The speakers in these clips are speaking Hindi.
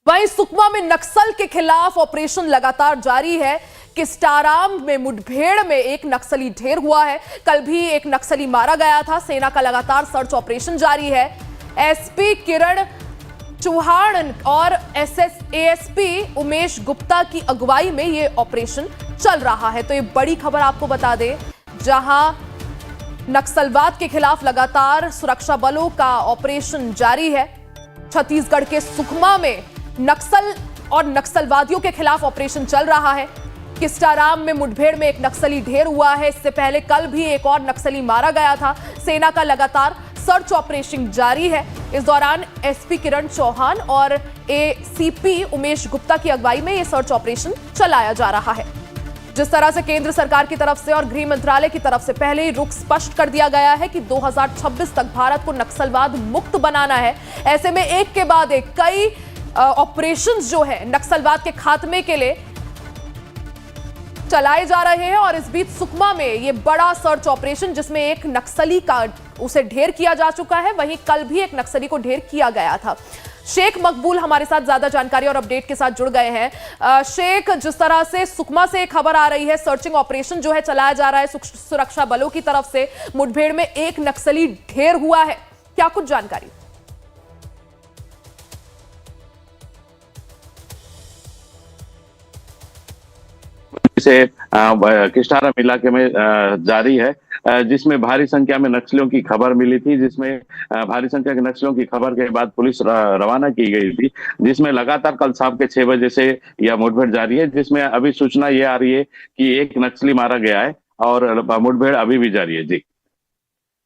वहीं सुकमा में नक्सल के खिलाफ ऑपरेशन लगातार जारी है। किस्टाराम में मुठभेड़ में एक नक्सली ढेर हुआ है। कल भी एक नक्सली मारा गया था। सेना का लगातार सर्च ऑपरेशन जारी है। एसपी किरण चौहान और एएसपी उमेश गुप्ता की अगुवाई में यह ऑपरेशन चल रहा है। तो ये बड़ी खबर आपको बता दें, जहां नक्सलवाद के खिलाफ लगातार सुरक्षा बलों का ऑपरेशन जारी है। छत्तीसगढ़ के सुकमा में नक्सल और नक्सलवादियों के खिलाफ ऑपरेशन चल रहा है। किस्टाराम में मुठभेड़ में एक नक्सली ढेर हुआ है। इससे पहले कल भी एक और नक्सली मारा गया था। सेना का लगातार सर्च ऑपरेशन जारी है। इस दौरान एसपी किरण चौहान और एसीपी उमेश गुप्ता की अगुवाई में यह सर्च ऑपरेशन चलाया जा रहा है। जिस तरह से केंद्र सरकार की तरफ से और गृह मंत्रालय की तरफ से पहले ही रुख स्पष्ट कर दिया गया है कि 2026 तक भारत को नक्सलवाद मुक्त बनाना है। ऐसे में एक के बाद एक कई ऑपरेशंस जो है नक्सलवाद के खात्मे के लिए चलाए जा रहे हैं। और इस बीच सुकमा में ये बड़ा सर्च ऑपरेशन, जिसमें एक नक्सली का उसे ढेर किया जा चुका है, वहीं कल भी एक नक्सली को ढेर किया गया था। शेख मकबूल हमारे साथ ज्यादा जानकारी और अपडेट के साथ जुड़ गए हैं। शेख, जिस तरह से सुकमा से खबर आ रही है, सर्चिंग ऑपरेशन जो है चलाया जा रहा है सुरक्षा बलों की तरफ से, मुठभेड़ में एक नक्सली ढेर हुआ है, क्या कुछ जानकारी? से किस्टाराम इलाके में जारी है, जिसमें भारी संख्या में नक्सलियों की खबर मिली थी, जिसमें भारी संख्या के नक्सलियों की खबर के बाद पुलिस रवाना की गई थी, जिसमें लगातार कल शाम के 6 बजे से यह मुठभेड़ जारी है, जिसमें अभी सूचना ये आ रही है कि एक नक्सली मारा गया है और मुठभेड़ अभी भी जारी है। जी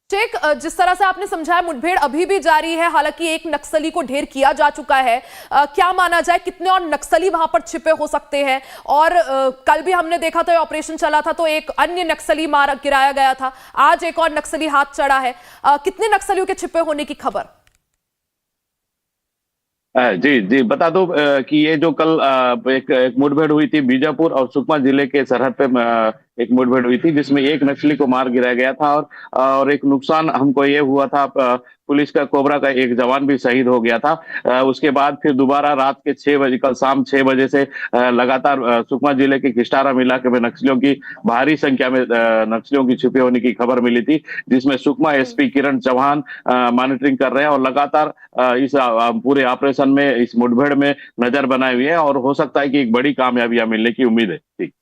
शेख, जिस तरह से आपने समझाया, मुठभेड़ अभी भी जारी है। हालांकि एक नक्सली को ढेर किया जा चुका है। क्या माना जाए कितने और नक्सली वहां पर छिपे हो सकते हैं? और कल भी हमने देखा था, ऑपरेशन चला था तो एक अन्य नक्सली गिराया गया था। आज एक और नक्सली हाथ चढ़ा है। कितने नक्सलियों के छिपे होने की खबर? जी जी बता दो कि ये जो कल एक मुठभेड़ हुई थी बीजापुर और सुकमा जिले के सरहद पे, एक मुठभेड़ हुई थी जिसमें एक नक्सली को मार गिराया गया था और एक नुकसान हमको ये हुआ था, पुलिस का कोबरा का एक जवान भी शहीद हो गया था। उसके बाद फिर दोबारा रात के 6 बजे, कल शाम 6 बजे से लगातार सुकमा जिले के किस्टाराम इलाके में नक्सलियों की भारी संख्या में नक्सलियों की छिपे होने की खबर मिली थी, जिसमें सुकमा एसपी किरण चौहान मॉनिटरिंग कर रहे हैं और लगातार इस पूरे ऑपरेशन में, इस मुठभेड़ में नजर बनाए हुए हैं और हो सकता है कि एक बड़ी कामयाबियां मिलने की उम्मीद है। ठीक,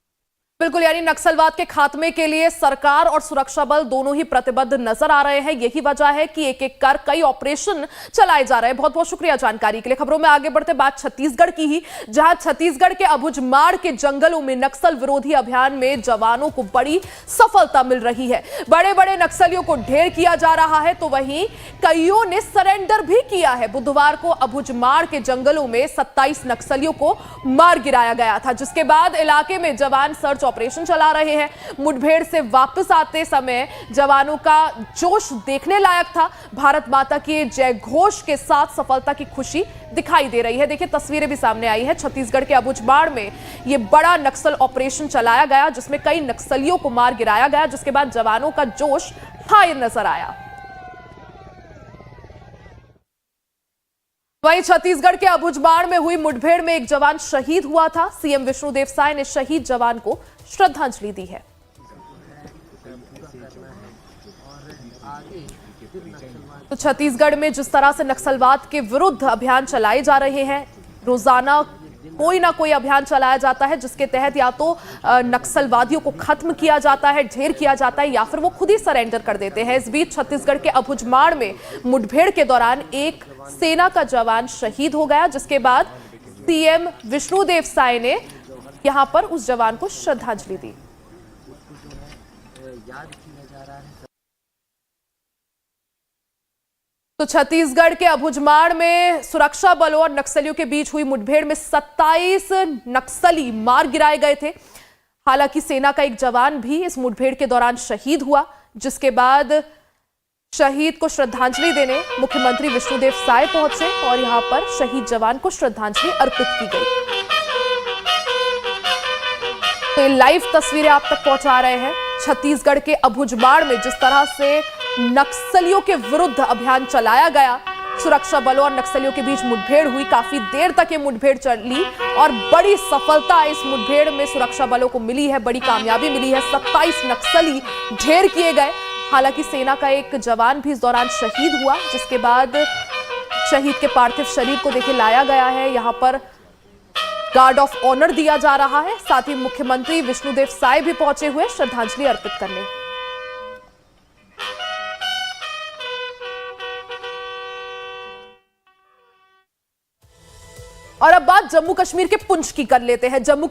बिल्कुल, यानी नक्सलवाद के खात्मे के लिए सरकार और सुरक्षा बल दोनों ही प्रतिबद्ध नजर आ रहे हैं। यही वजह है कि एक एक कर कई ऑपरेशन चलाए जा रहे हैं। बहुत बहुत शुक्रिया जानकारी के लिए। खबरों में आगे बढ़ते बात छत्तीसगढ़ की ही, जहां छत्तीसगढ़ के अबुझमाड़ के जंगलों में नक्सल विरोधी अभियान में जवानों को बड़ी सफलता मिल रही है। बड़े बड़े नक्सलियों को ढेर किया जा रहा है, तो वहीं कईयों ने सरेंडर भी किया है। बुधवार को अबुझमाड़ के जंगलों में 27 नक्सलियों को मार गिराया गया था, जिसके बाद इलाके में जवान सर्च ऑपरेशन चला रहे हैं। मुठभेड़ से वापस आते समय जवानों का जोश देखने लायक था। भारत माता के जय घोष के साथ सफलता की खुशी दिखाई दे रही है। देखिए, तस्वीरें भी सामने आई है। छत्तीसगढ़ के अबुझमाड़ में यह बड़ा नक्सल ऑपरेशन चलाया गया, जिसमें कई नक्सलियों को मार गिराया गया, जिसके बाद जवानों का जोश हाई नजर आया। वहीं छत्तीसगढ़ के अबुझमाड़ में हुई मुठभेड़ में एक जवान शहीद हुआ था। सीएम विष्णुदेव साय ने शहीद जवान को श्रद्धांजलि दी है। तो छत्तीसगढ़ में जिस तरह से नक्सलवाद के विरुद्ध अभियान चलाए जा रहे हैं, रोजाना कोई ना कोई अभियान चलाया जाता है, जिसके तहत या तो नक्सलवादियों को खत्म किया जाता है, ढेर किया जाता है, या फिर वो खुद ही सरेंडर कर देते हैं। इस बीच छत्तीसगढ़ के अबुझमाड़ में मुठभेड़ के दौरान एक सेना का जवान शहीद हो गया, जिसके बाद सीएम विष्णुदेव साय ने यहां पर उस जवान को श्रद्धांजलि दी। तो छत्तीसगढ़ के अबुझमाड़ में सुरक्षा बलों और नक्सलियों के बीच हुई मुठभेड़ में 27 नक्सली मार गिराए गए थे। हालांकि सेना का एक जवान भी इस मुठभेड़ के दौरान शहीद हुआ, जिसके बाद शहीद को श्रद्धांजलि देने मुख्यमंत्री विष्णुदेव साय पहुंचे और यहां पर शहीद जवान को श्रद्धांजलि अर्पित की गई। तो ये लाइव तस्वीरें आप तक पहुंचा रहे हैं। छत्तीसगढ़ के अबुझमाड़ में जिस तरह से नक्सलियों के विरुद्ध अभियान चलाया गया, सुरक्षा बलों और नक्सलियों के बीच मुठभेड़ हुई। काफी देर तक ये मुठभेड़ चली और बड़ी सफलता इस मुठभेड़ में सुरक्षा बलों को मिली है, बड़ी कामयाबी मिली है। 27 नक्सली ढेर किए गए। हालांकि सेना का एक जवान भी इस दौरान शहीद हुआ, जिसके बाद शहीद के पार्थिव शरीर को देखे लाया गया है। यहां पर गार्ड ऑफ ऑनर दिया जा रहा है। साथ ही मुख्यमंत्री विष्णुदेव साय भी पहुंचे हुए श्रद्धांजलि अर्पित करने। और अब बात जम्मू कश्मीर के पुंछ की कर लेते हैं। जम्मू कश्मीर